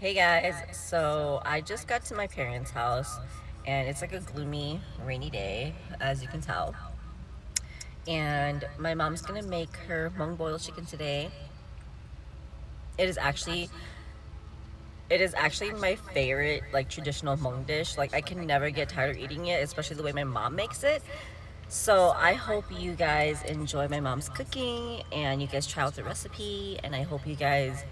Hey guys, so I just got to my parents' house and it's like a gloomy, rainy day, as you can tell. And my mom's gonna make her Hmong boiled chicken today. It is actually it is actually my favorite like traditional Hmong dish. Like I can never get tired of eating it, especially the way my mom makes it. So I hope you guys enjoy my mom's cooking and you guys try out the recipe and I hope you guys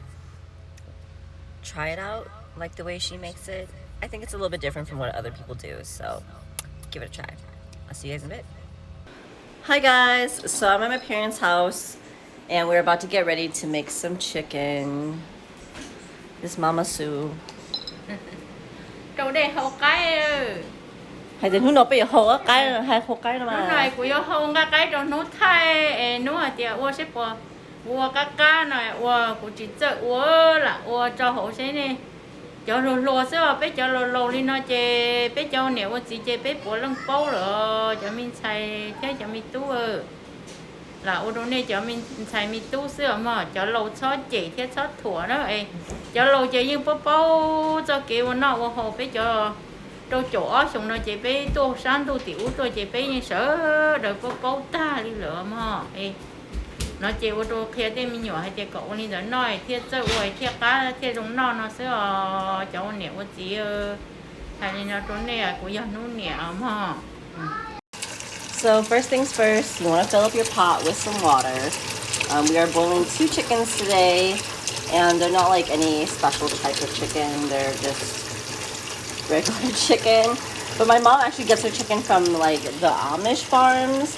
try it out like the way she makes it. I think it's a little bit different from what other people do, so give it a try. I'll see you guys in a bit. Hi guys, so I'm at my parents' house and we're about to get ready to make some chicken. This is Mama Sue. Chỗ đây hậu cái Hay đến hôm nọ bây giờ hổ cái hay hổ cái nó mà. này của yo hậu cái trong nút thay nó thì ô xếp bò ô cái này ô của chị chơi ô là ô cho hậu thế này cho lô lô xíu bé cho lô lô đi nó chơi bé cho nếu ô chị chơi bé bò lông bao rồi cho mình xài thế cho mình tú là ô đồ này cho mình xài mình tú xíu mà cho lô cho chị thế cho thua đó cho lô chơi nhưng bao bao cho kêu nó ô hậu bé cho đâu chỗ xong nó chỉ bé tô sáng tô tiểu tôi chỉ bé như sợ rồi có câu ta đi lửa mà nó chỉ ô tô kia đây mình nhỏ hay chỉ cậu đi rồi nói thiết chơi uầy thiết cá thiết đúng nó sẽ cháu nẹo chỉ hay là nó trốn này của nhà nó nẹo mà. So first things first, you want to fill up your pot with some water. We are boiling 2 chickens today, and they're not like any special type of chicken. They're just regular chicken. But my mom actually gets her chicken from like the Amish farms,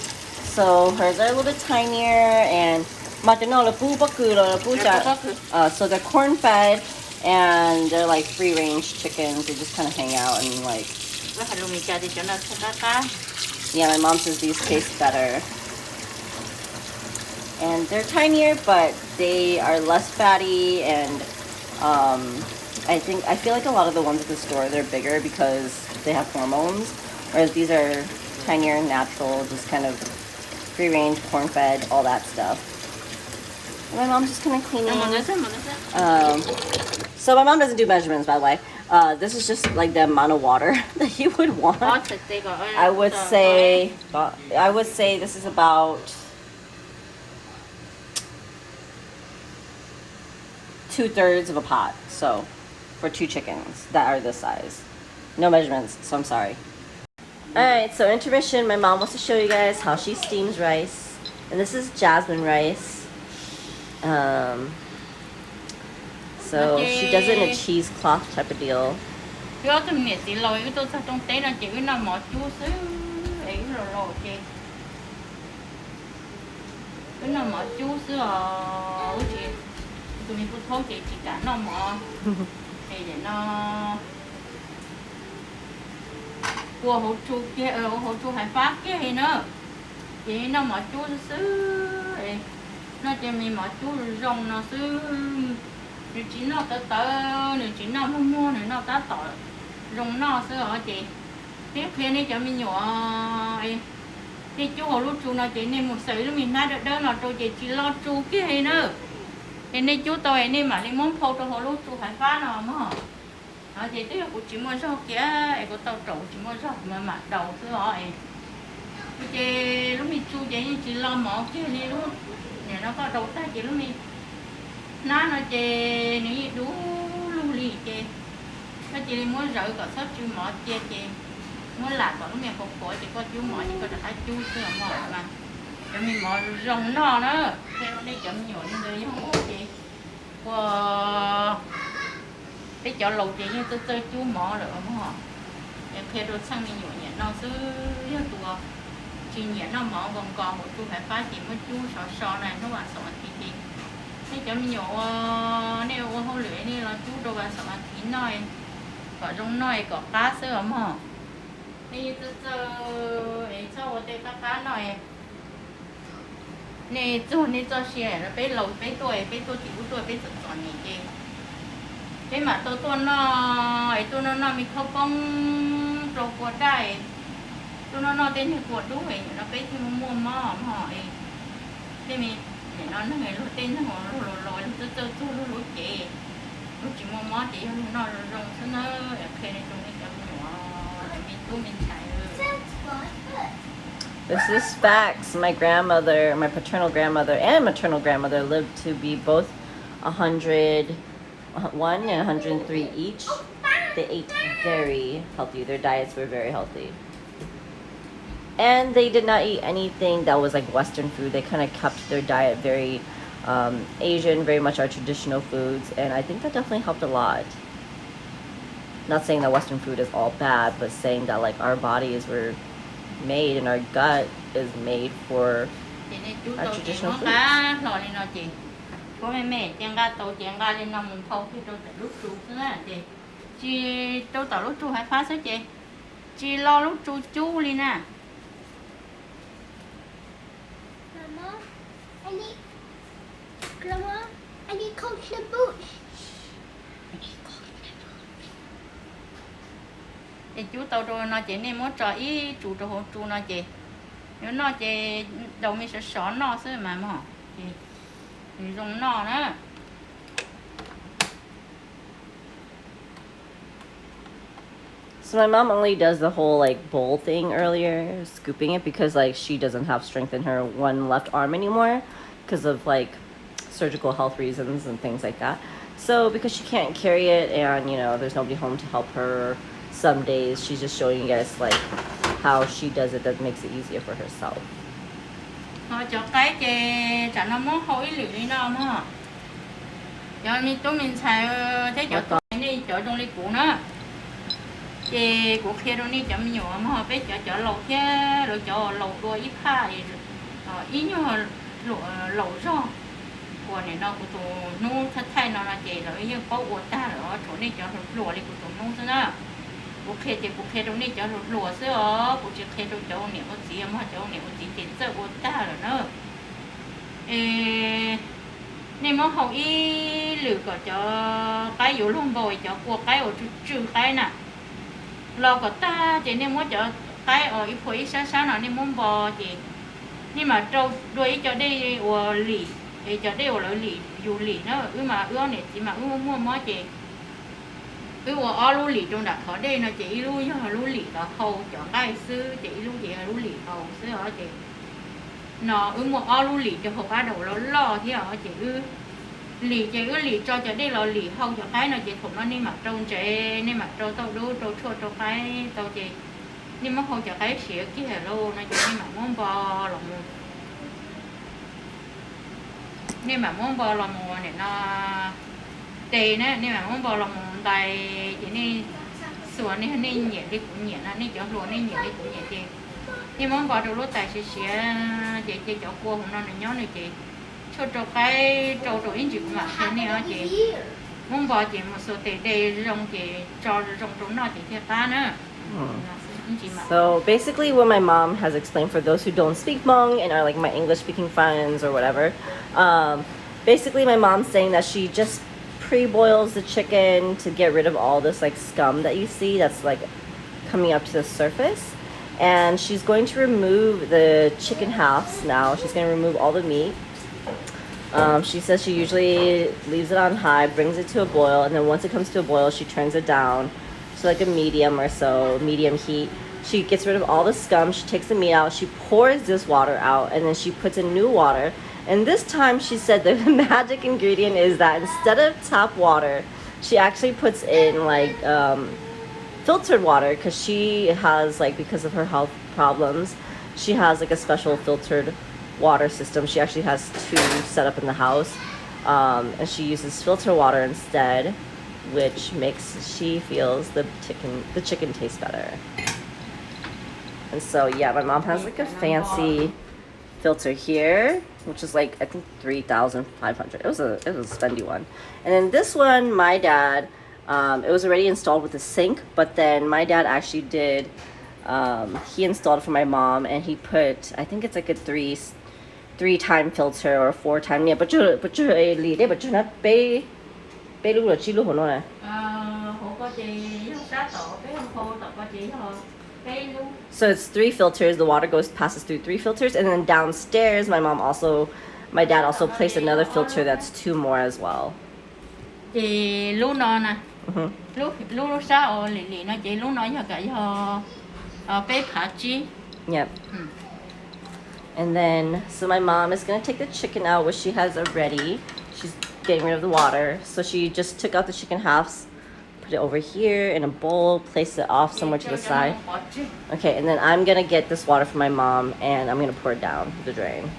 so hers are a little bit tinier. And so they're corn fed, and they're like free range chickens. They just kind of hang out and like. Yeah, my mom says these taste better. And they're tinier, but they are less fatty, and I feel like a lot of the ones at the store, they're bigger because they have hormones, whereas these are tinier, natural, just kind of free range, corn fed, all that stuff. And my mom's just kind of cleaning. So my mom doesn't do measurements, by the way. This is just like the amount of water that you would want. I would say this is about 2/3 of a pot. So for 2 chickens that are this size. No measurements, so I'm sorry. Alright, so intermission, my mom wants to show you guys how she steams rice. And this is jasmine rice. So she does it in a cheesecloth type of deal. Yo tụi mình chỉ lôi cái tôi sao trong tế là chỉ cái nào mỏ chú xíu ấy rồi rồi chị cái nào mỏ chú xíu chị tụi mình cũng thấu chị chỉ cả nó mỏ thì để nó của hỗ chú kia hỗ chú hải phát kia thì nữa chị nó mỏ chú xíu ấy nó chỉ mình mỏ chú rong nó xíu nếu chỉ nó nếu chỉ nó mua nếu nó tá tỏi rong nó xíu hả chị tiếp theo này cho mình nhỏ thì chú hồ lúc chú nó chỉ nên một sợi lúc mình nát được đó nó tôi chỉ lo chú kia hay nữa thì nên chú tôi nên mà nên muốn phô tôi hồ lúc chú phải phá nó mà họ chỉ tức là cũng chỉ mua rau kia có tàu trộn chỉ mua rau mà đầu xíu hả chị lúc mình chú chỉ lo mỏ kia đi lúc này nó có đầu ta chỉ lúc mình nó chê nếu như đủ lưu lì chê nó chỉ muốn rỡ có sốt chú mỏ chê muốn lạc còn lúc mình phục cổ chỉ có chú mỏ chỉ có được hai chú xưa mỏ mà cho mình mỏ rồng nó nữa theo đây chậm nhộn rồi không có chị qua cái chợ lầu chị như tôi chơi chú mỏ rồi mỏ em theo đôi sang mình nhộn nhẹ nó cứ rất tùa chị nhẹ nó mỏ còn một chú phải phá chị mới chú sò này nó bảo sò thìนี่จะมีอยู่เนี่ยว่าเขาเหลือนี่เราจู้ตัวกันสมาธิหน่อยก็ตรงหน่อยก็ก้าเสื้อหม้อนี่จะเจอไอ้เจ้าเด็กก้าหน่อยนี่จูนี่จะเสียแล้วไปเราไปตัวจิ๋วตัวไปจุดจอนนี่เองไปมาตัวน้อยไอ้ตัวน้อยมีข้าวป้องตัวกวดได้ตัวน้อยเต้นให้กวดด้วยแล้วไปที่มัวหม้อเองได้มีnó ngày lúc tên nó lồi chú chú chị lúc chị mua món chị không nó rong thế nó khi này trong cái chợ nhỏ mình tú mình chạy This is facts. My grandmother, my paternal grandmother and maternal grandmother lived to be both 101 and 103 each. They ate very healthy. Their diets were very healthy. And they did not eat anything that was like Western food. They kind of kept their diet very Asian, very much our traditional foods. And I think that definitely helped a lot. Not saying that Western food is all bad, but saying that like our bodies were made and our gut is made for our traditional foods. Chị có mẹ chàng ga tàu chàng ga lên nằm thâu khi tôi tại lúc chú thế này chị tôi tại lúc chú hay phá sao chị lo lúc chú đi nè Grandma, I need culture boots. Thì chú tàu rồi nó chị nên muốn cho ý chú cho hồ chú nó chị nếu nó chị đầu mình sẽ xóa nó xứ mà chị dùng nó nữa. So my mom only does the whole like bowl thing earlier, scooping it, because like she doesn't have strength in her one left arm anymore because of like surgical health reasons and things like that. So because she can't carry it and you know there's nobody home to help her some days, she's just showing you guys like how she does it that makes it easier for herself. Cho cái chị chả nó muốn hỏi liệu đi nào mà cho mình tụi mình xài thế cho tụi này cho trong ly cũ nữa chị của kia đâu này cho mình nhỏ mà biết cho lẩu thế rồi cho lẩu đuôi ít pha ít như lẩu rau của này nó của tụi nó thật thay nó là chị rồi như có uống ta rồi chỗ này cho lùa đi của tụi nó thế nào của kia đâu này cho lùa xưa của chị kia đâu cho nhiều gì mà cho nhiều gì chị sợ uống ta rồi nữa nên mà hậu ý lựa cho cái yếu luôn bồi cho của cái ở trừ cái nè lo có ta chị nên muốn cho cái ở ít phối sáng nào nên muốn bò chị nhưng mà trâu đuôi cho đây ở lì cho đây ở lì dù lì nó mà này chị mà mua mua chị ở lú lì trong đặc khó đây nó chị lú lì đó hầu chọn cái sư chị lú gì lú lì hầu sư ở chị nó một lú lì cho hộp ba đầu nó lo thế ở chị lì cho đây là lì hầu cho cái nó chị thủng nó nên mặc trâu trẻ nên mặc trâu tao đu trâu chua trâu cái tao chị nhưng mà hầu cho cái xỉa kia hello nó chị nên mặc món bò là một nên mà món bò là một này nó tê nè nên mà món bò là một tay chị nên sủa nên nhẹ đi cũng nhẹ là nên cho luôn nên nhẹ đi cũng nhẹ chị nhưng món bò đồ lúc tài sẽ chị cho cua hôm nay nhớ này chị cho cái trâu in chị cũng mặc thế này á chị món bò chị một số tê rong chị cho rong trống nó chị theo ta nữa. So basically what my mom has explained for those who don't speak Hmong and are like my English speaking friends or whatever, basically my mom's saying that she just pre-boils the chicken to get rid of all this like scum that you see that's like coming up to the surface, and she's going to remove the chicken halves now. She's going to remove all the meat. She says she usually leaves it on high, brings it to a boil, and then once it comes to a boil she turns it down to like a medium heat. She gets rid of all the scum, she takes the meat out, she pours this water out, and then she puts in new water. And this time she said the magic ingredient is that instead of tap water, she actually puts in like filtered water, because she has like, because of her health problems, she has like a special filtered water system. She actually has 2 set up in the house, and she uses filter water instead, which she feels the chicken tastes better. And so yeah, my mom has like a fancy filter here, which is like I think 3,500. It was a spendy one. And then this one, my dad, it was already installed with a sink, but then my dad actually did, he installed it for my mom, and he put, I think it's like a 3-time filter or 4-time. Yeah, but you not pay luôn là chi luôn hồn này. So it's 3 filters. The water passes through 3 filters, and then downstairs, my dad also placed another filter that's 2 more as well. chị lúc nó nè Mm-hmm. lúc sao ở lì nó chị lúc nó giờ cả giờ bé phá chi. Yep. And then, so my mom is gonna take the chicken out, which she has already. She's getting rid of the water. So she just took out the chicken halves, put it over here in a bowl, place it off somewhere to the side. Okay, and then I'm gonna get this water from my mom and I'm gonna pour it down the drain.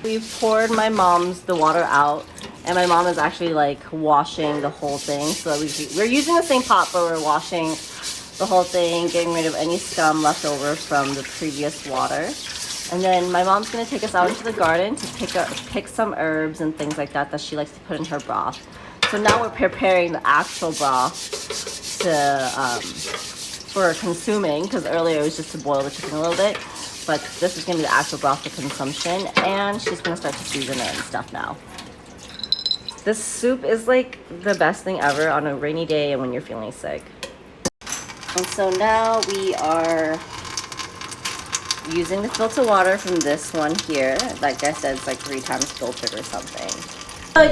We've poured my mom's the water out, and my mom is actually like washing the whole thing. So we're using the same pot, but we're washing the whole thing, getting rid of any scum left over from the previous water. And then my mom's gonna take us out into the garden to pick some herbs and things like that she likes to put in her broth. So now we're preparing the actual broth for consuming, because earlier it was just to boil the chicken a little bit. But this is gonna be the actual broth for consumption, and she's gonna start to season it and stuff now. This soup is like the best thing ever on a rainy day and when you're feeling sick. And so now we are using the filter water from this one here. Like I said, it's like 3 times filtered or something.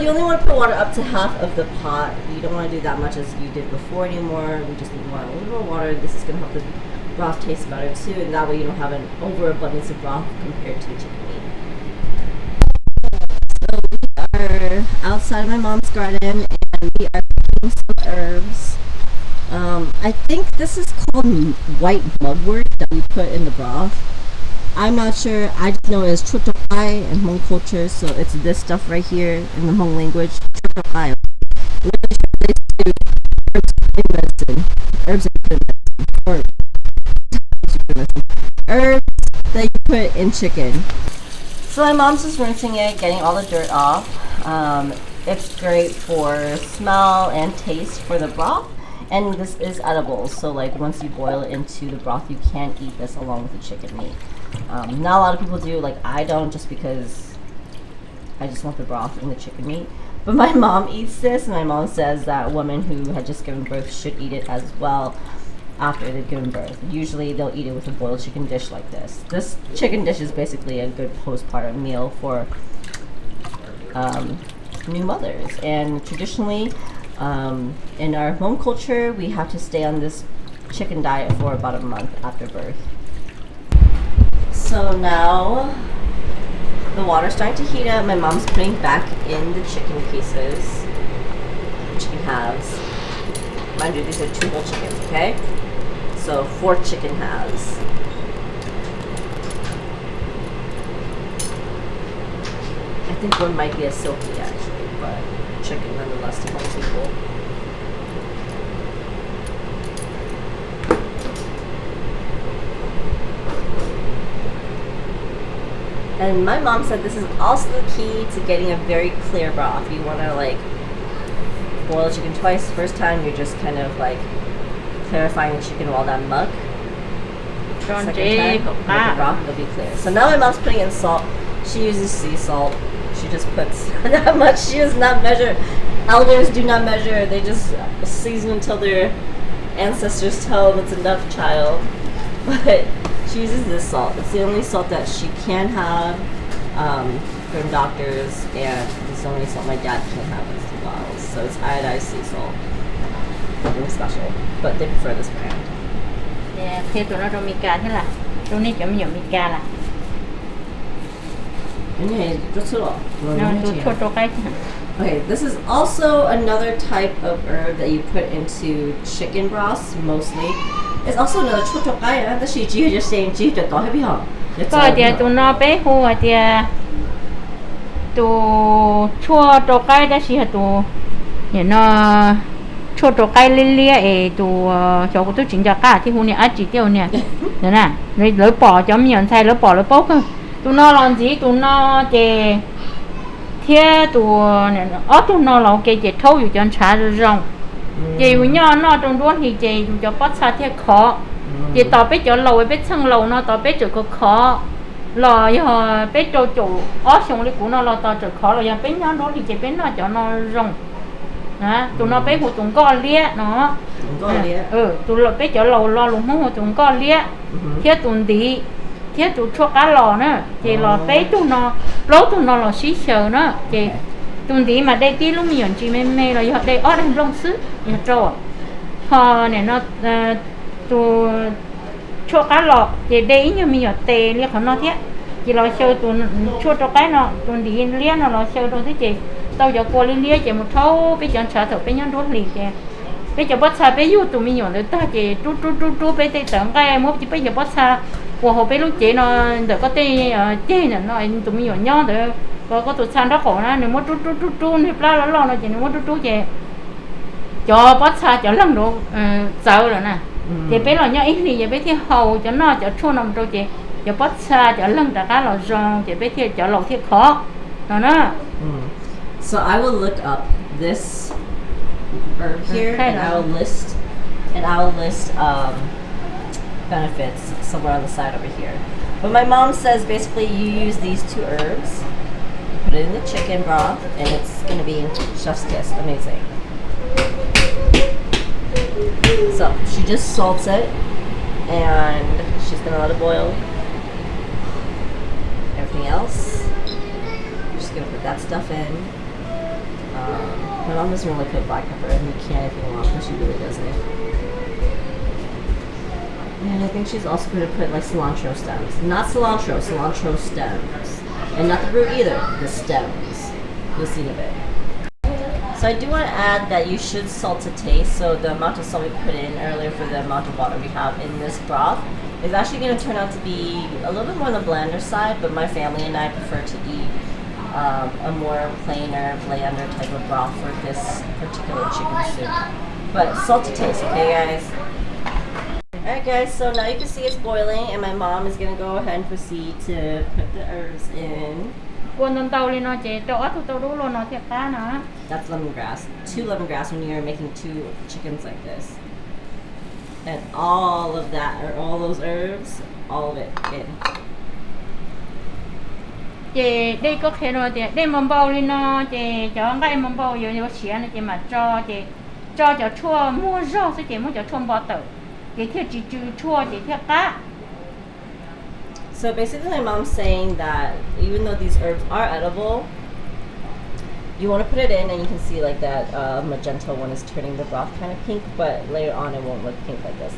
You only want to put water up to half of the pot. You don't want to do that much as you did before anymore. We just need a little more water. This is going to help the broth taste better too, and that way you don't have an overabundance of broth compared to chicken meat. So we are outside my mom's garden and we are picking some herbs. I think this is called white mugwort that we put in the broth. I'm not sure. I just know it as chotokai in Hmong culture, so it's this stuff right here in the Hmong language. Chotokai. Literally translates to herbs in medicine. Herbs that you put in chicken. So my mom's just rinsing it, getting all the dirt off. It's great for smell and taste for the broth. And this is edible, so like once you boil it into the broth, you can eat this along with the chicken meat. Not a lot of people do, like I don't, just because I just want the broth and the chicken meat. But my mom eats this, and my mom says that women who had just given birth should eat it as well after they've given birth. Usually they'll eat it with a boiled chicken dish like this. This chicken dish is basically a good postpartum meal for new mothers. And traditionally, in our Hmong culture, we have to stay on this chicken diet for about a month after birth. So now the water's starting to heat up. My mom's putting back in the chicken pieces, chicken halves. Mind you, these are 2 whole chickens, okay? So 4 chicken halves. I think one might be a silky actually, but chicken nonetheless to most people. And my mom said this is also the key to getting a very clear broth. You want to like boil chicken twice. The first time you're just kind of like clarifying the chicken with all that muck. Second time, the broth will be clear. So now my mom's putting in salt. She uses sea salt. She just puts that much. She does not measure. Elders do not measure. They just season until their ancestors tell them it's enough, child. But she uses this salt. It's the only salt that she can have from doctors, and it's the only salt my dad can have as well. So it's iodized sea salt. Nothing special, but they prefer this brand. Yeah, thế tụi nó đâu mica thế là tụi này chấm nhiều mica là Okay, this is also another type of herb that you put into chicken broths mostly. It's also another chotokaya. That she just saying she just thought it có thì tụi nó bé hô thì tụi chua trâu cái đó chỉ là tụi nó chua trâu cái liên liên tụi cho tụi chính cho cả thì hôm nay ăn chỉ tiêu nè thế nè rồi lỡ bỏ chấm nhẫn xay lỡ bỏ lỡ bốc tụi nó làm gì tụi nó chè thế tụi tụi nó làm cái chè thâuอยู่จนช้าrong chè với nhau nó trong đó thì chè cho bắt xa thế khó chè tao biết cho lâu biết chân lâu nó tao biết cho khó lò giờ biết cho chủ xong đi của nó lò tao cho khó rồi giờ biết nhau đó thì chè biết nó cho nó rong đó tụi nó biết của tụi con lia nó tụi nó biết cho lâu lo luôn không tụi con lia thế tụi đi thế tụi cho cá lò nữa chị lò bé tụi nó lố tụi nó là xí sờ nữa chị tuần tí mà đây tí lúc miệng chị mê rồi họ đây ót em lông sứ nhà trò họ này nó tu chua cá lọ chị đây như mình ở tề liên họ nó thế chị lo sâu tuần chua cho cái nó tuần tí liên nó lo sâu đâu thế chị tao giờ qua liên chị một thâu bây giờ chờ thở bây giờ đốt liền chị bây giờ bắt xa bây giờ tụi mình nhổn được ta chị chú bây giờ tưởng cái mốt chị bây giờ bắt xa của họ bây lúc chị nó được có tên chơi nữa nó tụi mình nhổn nhau được có tụi sang đó khổ nó nếu mốt chú thì la lo nó chị nếu mốt chú chị cho bắt xa cho lần độ sợ rồi nè chị bây giờ nhau ít thì chị bây thì hầu cho nó cho chua nằm đâu chị cho bắt xa cho lần cả cá lò rong chị bây thì cho lẩu thì khó rồi nó. So I will look up this herb here, Okay. and I will list benefits somewhere on the side over here. But my mom says basically you use these two herbs, put it in the chicken broth, and it's gonna be chef's kiss, amazing. So she just salts it, and she's gonna let it boil. Everything else, we're just gonna put that stuff in. My mom doesn't really put black pepper, and you can if you want, but she really doesn't. And I think she's also going to put like cilantro stems. Not cilantro, cilantro stems. And not the root either, the stems. You'll see in a bit. So I do want to add that you should salt to taste. So the amount of salt we put in earlier for the amount of water we have in this broth is actually going to turn out to be a little bit more on the blander side, but my family and I prefer to eat a more plainer, blander type of broth for this particular chicken soup. But salt to taste, okay guys? Alright guys, so now you can see it's boiling, and my mom is going to go ahead and proceed to put the herbs in. Quân tàu lên nó chế cho ớt tàu đu luôn nó thiệt ta nữa. That's lemongrass. 2 lemongrass when you're making 2 chickens like this. And all of that, or all those herbs, all of it in. Chị đây có thể rồi chị đây mầm bầu lên nó chị cho cái mầm bầu nhiều xía này chị mà cho chua mua rau sẽ chị mua cho chua bò tử chị thiệt chị chua chị thiệt cá. So basically my mom's saying that even though these herbs are edible, you want to put it in, and you can see like that magenta one is turning the broth kind of pink, but later on it won't look pink like this.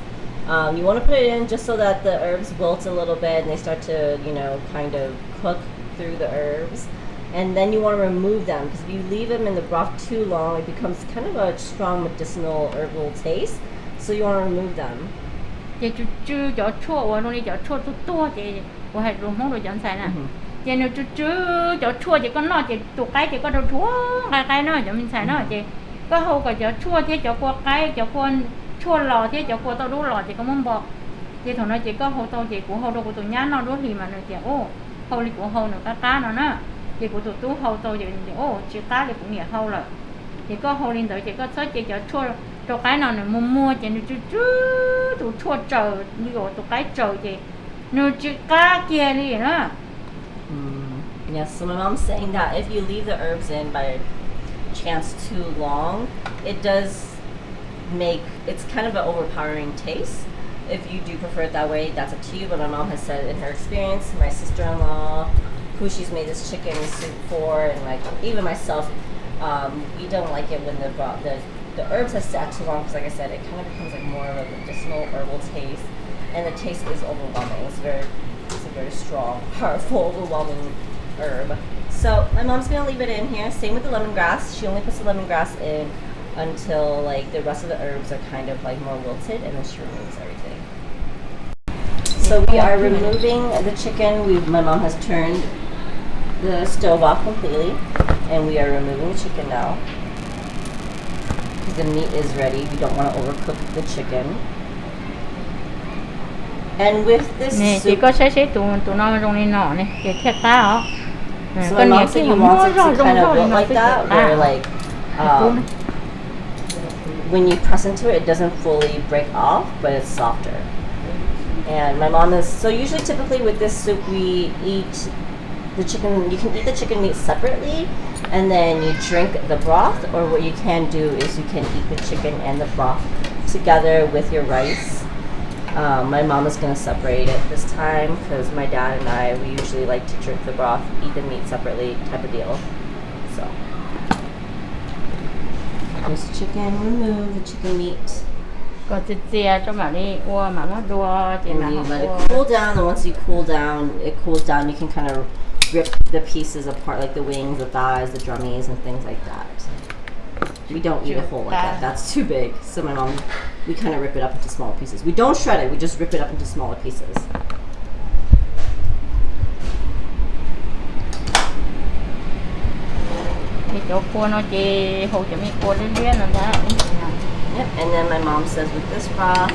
You want to put it in just so that the herbs wilt a little bit and they start to, you know, kind of cook through the herbs. And then you want to remove them, because if you leave them in the broth too long, it becomes kind of a strong medicinal herbal taste. So you want to remove them. Chị cho chua và nó đi cho chua tua chị của hệ rùm không được chọn xài nè. Chị nếu cho chua chị có nó chị tụt cái chị có đâu chua cái nó cho mình xài nó chị có hậu cả cho chua thế cho qua cái cho con chua lò thế cho qua tao đu lò chị có món bò chị thằng nói chị có hậu tao chị của hậu đâu của tụi nhá nó đu thì mà nó chị ô hậu đi của hậu nó cá nó nè chị của tụi tú hậu tao chị ô chị cá thì cũng nghĩa hậu rồi chị có hậu lên tới chị có sới chị cho chua cho cái nào này mua chị nó tụi chua trời như gọi tụi cái trời chị nó chị cá kia đi nữa. Yes, so my mom's saying that if you leave the herbs in by chance too long, it does make, it's kind of an overpowering taste. If you do prefer it that way, that's up to you, but my mom has said in her experience, my sister-in-law, who she's made this chicken soup for, and like even myself, we don't like it when the herbs have sat too long, because like I said, it kind of becomes like more of a medicinal herbal taste, and the taste is overwhelming. It's a very strong, powerful, overwhelming herb. So my mom's gonna leave it in here. Same with the lemongrass. She only puts the lemongrass in until like the rest of the herbs are kind of like more wilted, and then she removes everything. So we are removing the chicken. My mom has turned the stove off completely, and we are removing the chicken now. The meat is ready. We don't want to overcook the chicken. And with this Nè, chị soup, có sẽ tụi nó rong lên nọ này, chị thiệt ta hả? so my mom said you want it to kind of look like that, where like when you press into it, it doesn't fully break off, but it's softer. And my mom is, so usually typically with this soup we eat the chicken, you can eat the chicken meat separately and then you drink the broth, or what you can do is you can eat the chicken and the broth together with your rice. My mom is going to separate it this time because my dad and I, we usually like to drink the broth, eat the meat separately type of deal. So Here's the chicken. Remove the chicken meat. Có thịt dìa cho mà đi ua mà nó đua thì And mà you họ let it ua. cool down. And once you cool down, it cools down. You can kind of rip the pieces apart, like the wings, the thighs, the drummies, and things like that. We don't eat a whole like that. That's too big. So my mom, we kind of rip it up into smaller pieces. We don't shred it. We just rip it up into smaller pieces. Thì chỗ cua nó chỉ hầu chỉมีcua liên liên là đó. Yep. And then my mom says with this broth,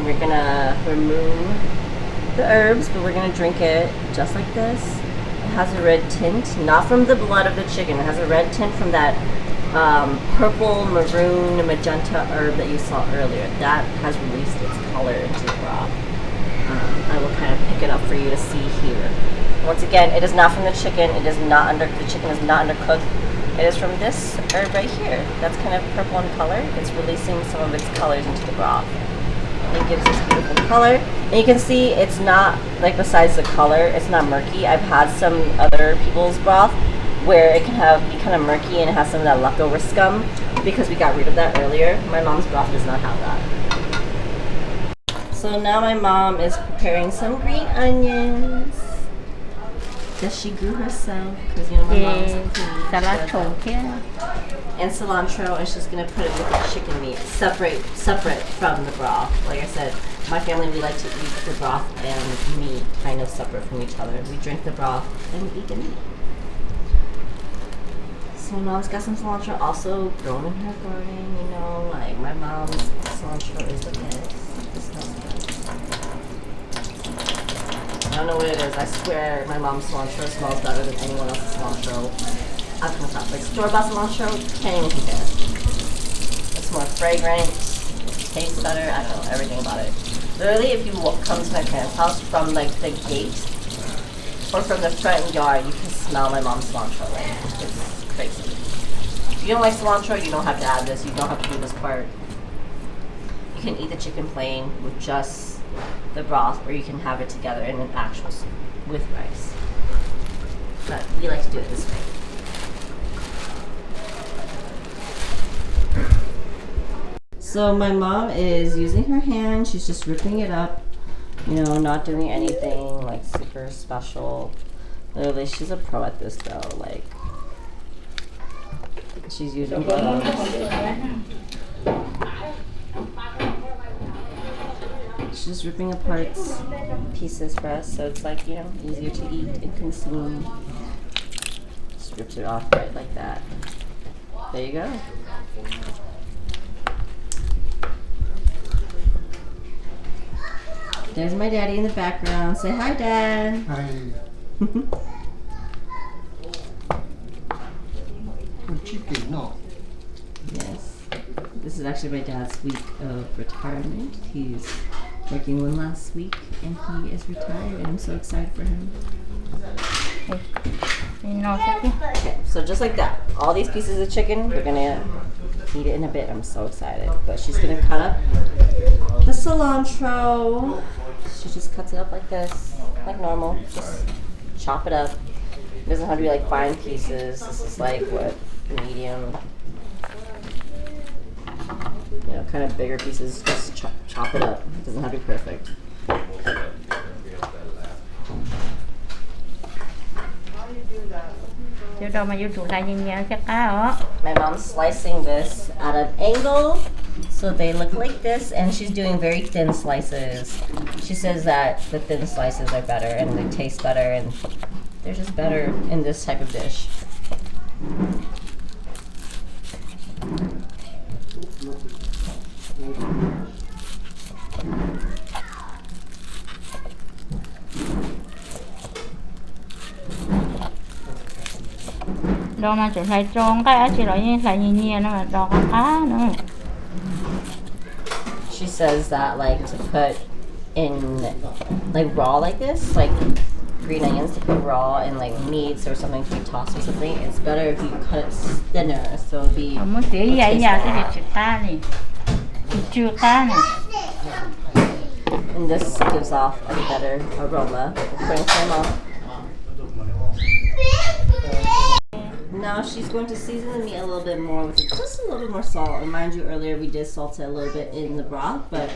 we're gonna remove the herbs, but we're gonna drink it just like this. It has a red tint, not from the blood of the chicken. It has a red tint from that purple, maroon, magenta herb that you saw earlier. That has released its color into the broth. I will kind of pick it up for you to see here. Once again, it is not from the chicken. It is not the chicken is not undercooked. It is from this herb right here. That's kind of purple in color. It's releasing some of its colors into the broth. It gives this beautiful color. And you can see it's not, like besides the color, it's not murky. I've had some other people's broth where it can be kind of murky and it has some of that leftover scum because we got rid of that earlier. My mom's broth does not have that. So now my mom is preparing some green onions that she grew herself because you know my mom's a foodie. Salad trộn kia. And cilantro, and she's gonna put it with the chicken meat, separate from the broth. Like I said, my family, we like to eat the broth and meat kind of separate from each other. We drink the broth and we eat the meat. So my mom's got some cilantro also grown in her garden, you know, like my mom's cilantro is the best. It smells good. I don't know what it is. I swear my mom's cilantro smells better than anyone else's cilantro. I've come across. Like store-bought cilantro, can't even compare. It's more fragrant, tastes better. I don't know everything about it. Literally, if you come to my parents' house from like the gate or from the front yard, you can smell my mom's cilantro. Like it's crazy. If you don't like cilantro, you don't have to add this. You don't have to do this part. You can eat the chicken plain with just the broth, or you can have it together in an actual soup with rice. But we like to do it this way. So my mom is using her hand. She's just ripping it up, you know, not doing anything like super special. Literally, she's a pro at this though. Like, she's using gloves. She's just ripping apart pieces for us, so it's like, you know, easier to eat and consume. Just rips it off right like that. There you go. There's my daddy in the background. Say hi, Dad. Hi. Chicken, no. Yes. This is actually my dad's week of retirement. He's working one last week and he is retired and I'm so excited for him. Okay, so just like that, all these pieces of chicken, we're gonna eat it in a bit. I'm so excited. But she's gonna cut up the cilantro. She just cuts it up like this, like normal. Just chop it up. It doesn't have to be like fine pieces. This is like what, medium. You know, kind of bigger pieces. Just chop it up. It doesn't have to be perfect. My mom's slicing this at an angle so they look like this, and she's doing very thin slices. She says that the thin slices are better and they taste better and they're just better in this type of dish. Đâu mà chuẩn phải tròn cái chỉ nói như là nhiều nó mà đỏ cá nữa. She says that like to put in like raw like this, like green onions to put raw in like meats or something to be tossed with something. It's better if you cut it thinner, so it'll be. Muốn tí vậy giờ cái thịt cá này, thịt chưa cá này. And this gives off a better aroma. We're putting some off. Now she's going to season the meat a little bit more with just a little bit more salt. And mind you, earlier we did salt it a little bit in the broth, but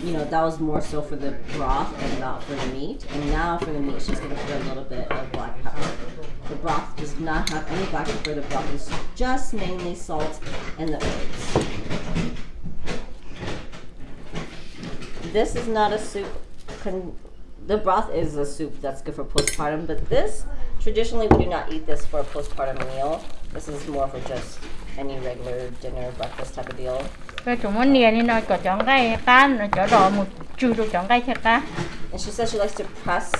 you know, that was more so for the broth and not for the meat. And now for the meat, she's going to put a little bit of black pepper. The broth does not have any black pepper. The broth is just mainly salt and the herbs. This is not a soup. The broth is a soup that's good for postpartum, but this, traditionally we do not eat this for a postpartum meal. This is more for just any regular dinner, breakfast type of deal. Cái chúng nó nè đi nói có chọn cái cá nó cho đỏ một chú được chọn cái thiệt cá. And she says she likes to press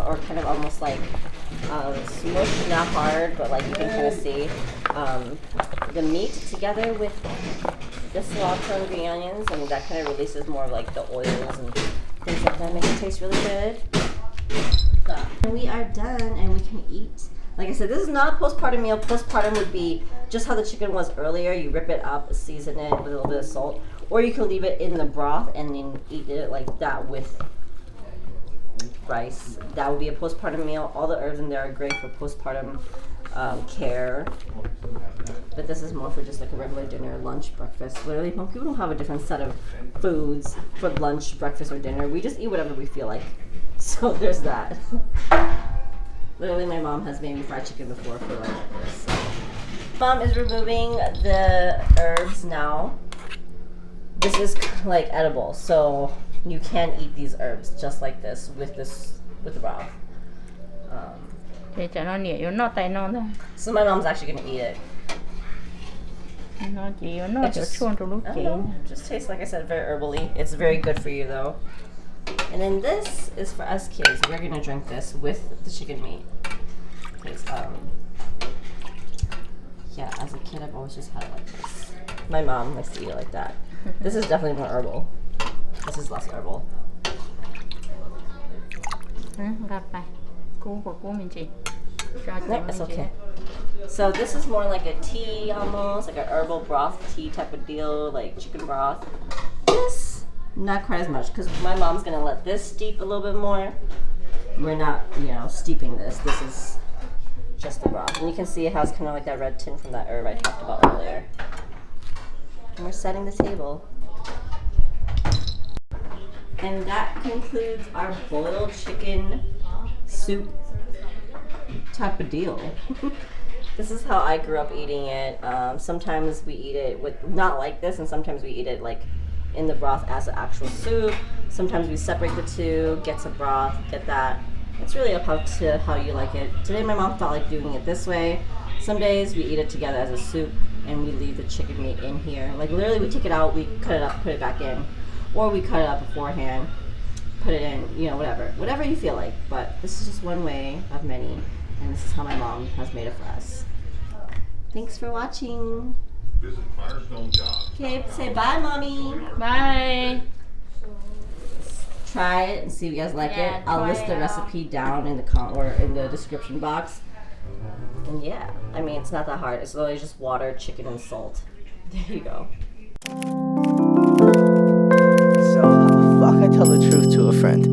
or kind of almost like smush, not hard, but like you can kind of see the meat together with the cilantro and green onions, and that kind of releases more of like the oils and things like that, make it taste really good. And we are done and we can eat. Like I said, this is not a postpartum meal. Postpartum would be just how the chicken was earlier. You rip it up, season it with a little bit of salt, or you can leave it in the broth and then eat it like that with rice. That would be a postpartum meal. All the herbs in there are great for postpartum care. But this is more for just like a regular dinner, lunch, breakfast. Literally, most people don't have a different set of foods for lunch, breakfast, or dinner. We just eat whatever we feel like. So there's that. Literally, my mom has made me fried chicken before for like this. Mom is removing the herbs now. This is like edible, so you can eat these herbs just like this with the broth. Để cho nó nhẹ nó tay nó thôi. So my mom's actually gonna eat it. Nó chỉ nó chỉ chuông trong lúc I chị. don't know, just tastes like I said very herbally. It's very good for you though. And then this is for us kids. We're gonna drink this with the chicken meat. Because yeah, as a kid I've always just had it like this. My mom likes to eat it like that. This is definitely more herbal. This is less herbal. Gặp phải. Cú của cô mình chị. No, it's okay. So this is more like a tea almost, like a herbal broth tea type of deal, like chicken broth. This, not quite as much, because my mom's gonna let this steep a little bit more. We're not, you know, steeping this. This is just the broth. And you can see it has kind of like that red tint from that herb I talked about earlier. And we're setting the table. And that concludes our boiled chicken soup type of deal. This is how I grew up eating it. Sometimes we eat it with, not like this, and sometimes we eat it like in the broth as an actual soup. Sometimes we separate the two, get some broth, get that. It's really up to how you like it. Today my mom felt like doing it this way. Some days we eat it together as a soup and we leave the chicken meat in here. Like literally we take it out, we cut it up, put it back in. Or we cut it up beforehand, put it in, you know, whatever you feel like. But this is just one way of many, and this is how my mom has made it for us. Thanks for watching. Okay, say bye, Mommy. Bye. Try it and see if you guys like Yeah, it. I'll try list the it out. recipe down in the or in the description box. And yeah, I mean it's not that hard. It's literally just water, chicken, and salt. There you go. So how the fuck I tell the truth to a friend?